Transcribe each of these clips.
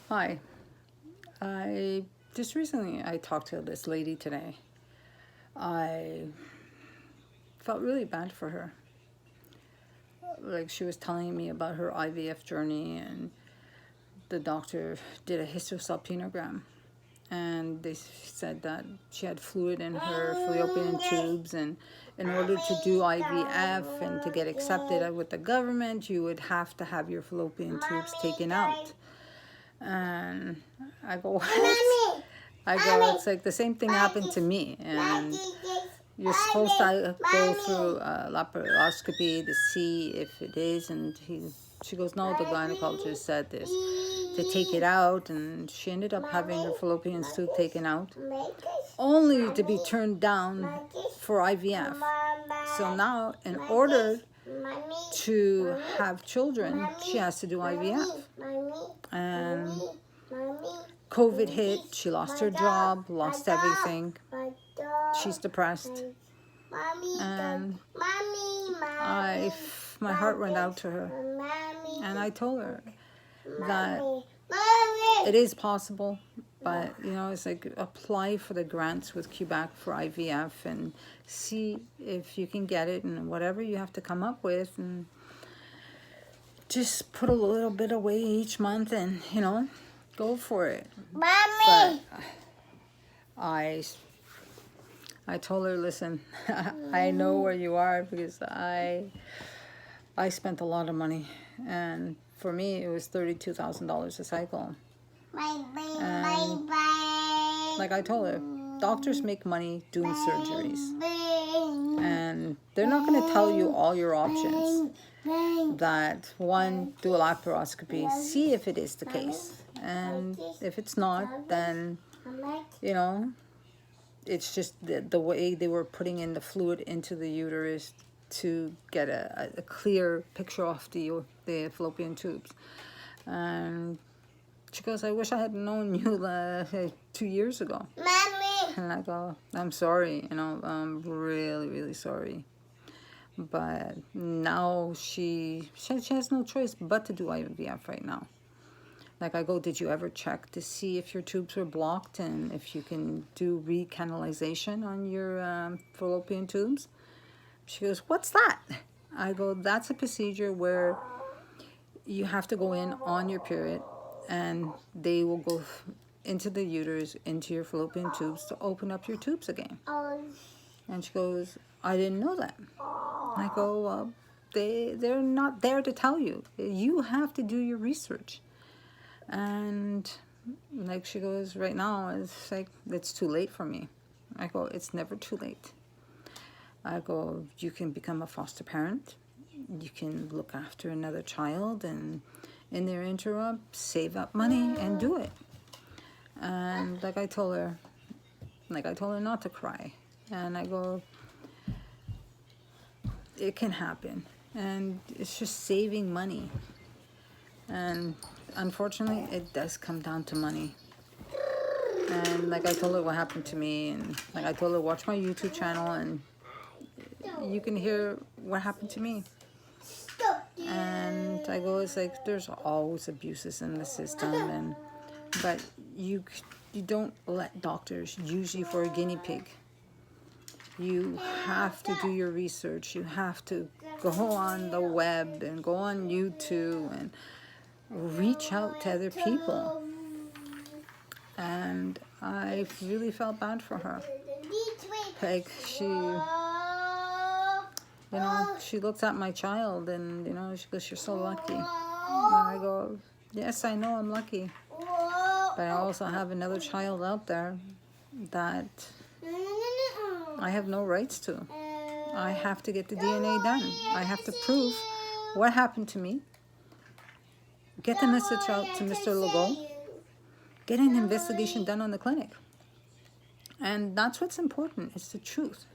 Hi. I just recently I talked to this lady today. I felt really bad for her. Like she was telling me about her IVF journey, and the doctor did a hysterosalpingogram, and they said that she had fluid in her fallopian tubes, and in order to do IVF and to get accepted with the government, you would have to have your fallopian tubes taken out. And I go, what? I go, it's like the same thing happened to me. And you're supposed to go through a laparoscopy to see if it is. And she goes, no, the gynecologist said this, to take it out. And she ended up having her fallopian tube taken out, only to be turned down for IVF. So now, in order to have children, she has to do IVF. And COVID hit, she lost her job, lost everything. She's depressed. And my heart went out to her. And I told her that it is possible, but it's like apply for the grants with Quebec for IVF and see if you can get it, and whatever you have to come up with, and just put a little bit away each month, and go for it. Mommy! But I told her, listen, I know where you are, because I spent a lot of money, and for me it was $32,000 a cycle. And like I told her, doctors make money doing surgeries, and they're not going to tell you all your options. That one, do a laparoscopy, see if it is the case, and if it's not, then it's just the way they were putting in the fluid into the uterus to get a clear picture of the fallopian tubes. And she goes, I wish I had known you 2 years ago. Mommy! And I go, I'm sorry, I'm really, really sorry. But now she has no choice but to do IVF right now. Like I go, did you ever check to see if your tubes were blocked and if you can do recanalization on your fallopian tubes? She goes, what's that? I go, that's a procedure where you have to go in on your period, and they will go into the uterus, into your fallopian tubes, to open up your tubes again. And she goes, I didn't know that. I go, well, they're not there to tell you. You have to do your research. And like she goes, right now it's like it's too late for me. I go, it's never too late. I go, you can become a foster parent. You can look after another child, and in their interim, save up money and do it. And like I told her not to cry. And I go, it can happen. And it's just saving money. And unfortunately, it does come down to money. And like I told her what happened to me, and like I told her, watch my YouTube channel, and you can hear what happened to me. And I go, it's like there's always abuses in the system, but you don't let doctors use you for a guinea pig. You have to do your research. You have to go on the web and go on YouTube and reach out to other people. And I really felt bad for her. Like she looks at my child, and she goes, you're so lucky. And I go, yes, I know I'm lucky, but I also have another child out there that I have no rights to. I have to get the DNA done. I have to prove what happened to me. Get the message out to Mr. Legault. Get an investigation done on the clinic. And that's what's important. It's the truth.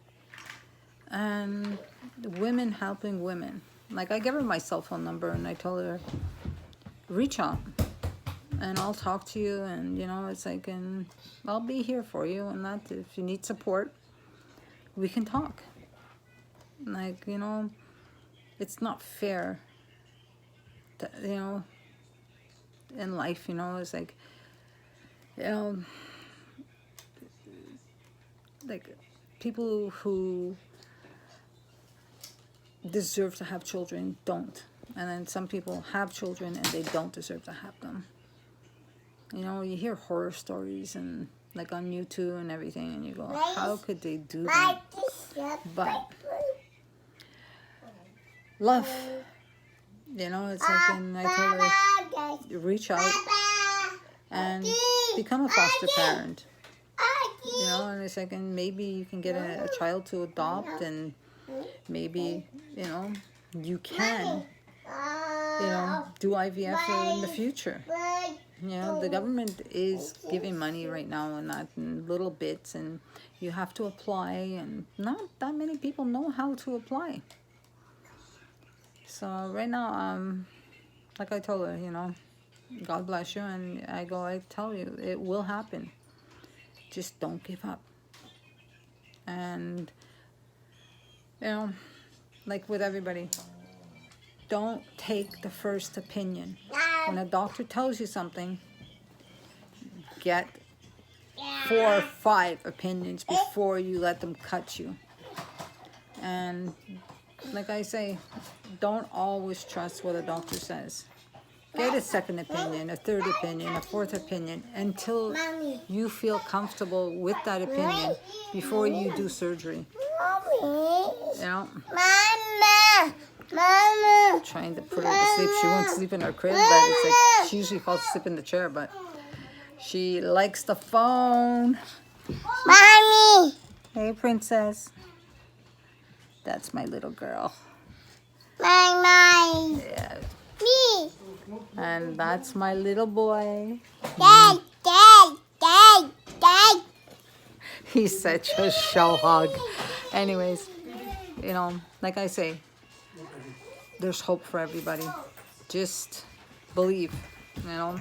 And women helping women. Like I gave her my cell phone number, and I told her, reach out and I'll talk to you, and it's like, and I'll be here for you, and that if you need support, we can talk. Like, it's not fair that, in life, you know. It's like, you know, like people who deserve to have children don't. And then some people have children and they don't deserve to have them. You know, you hear horror stories and like on YouTube and everything, and you go, how could they do that? But love, you know, it's like, and I told her, reach out and become a foster parent. You know, and it's like, and maybe you can get a child to adopt, and maybe, you know, you can, you know, do IVF in the future. You know, the government is giving money right now and that in little bits, and you have to apply, and not that many people know how to apply. So right now, like I told her, you know, God bless you, and I tell you, it will happen. Just don't give up. And, you know, like with everybody, don't take the first opinion. When a doctor tells you something, get 4 or 5 opinions before you let them cut you. And like I say, don't always trust what a doctor says. Get a second opinion, a third opinion, a fourth opinion, until you feel comfortable with that opinion before you do surgery. You know? Mama. Trying to put her to sleep. She won't sleep in her crib, but it's like she usually falls asleep in the chair, but she likes the phone. Mommy. Hey, princess. That's my little girl. Mine. Yeah. Me. And that's my little boy. Dad. He's such a show hog. Anyways, you know, like I say, there's hope for everybody. Just believe, you know.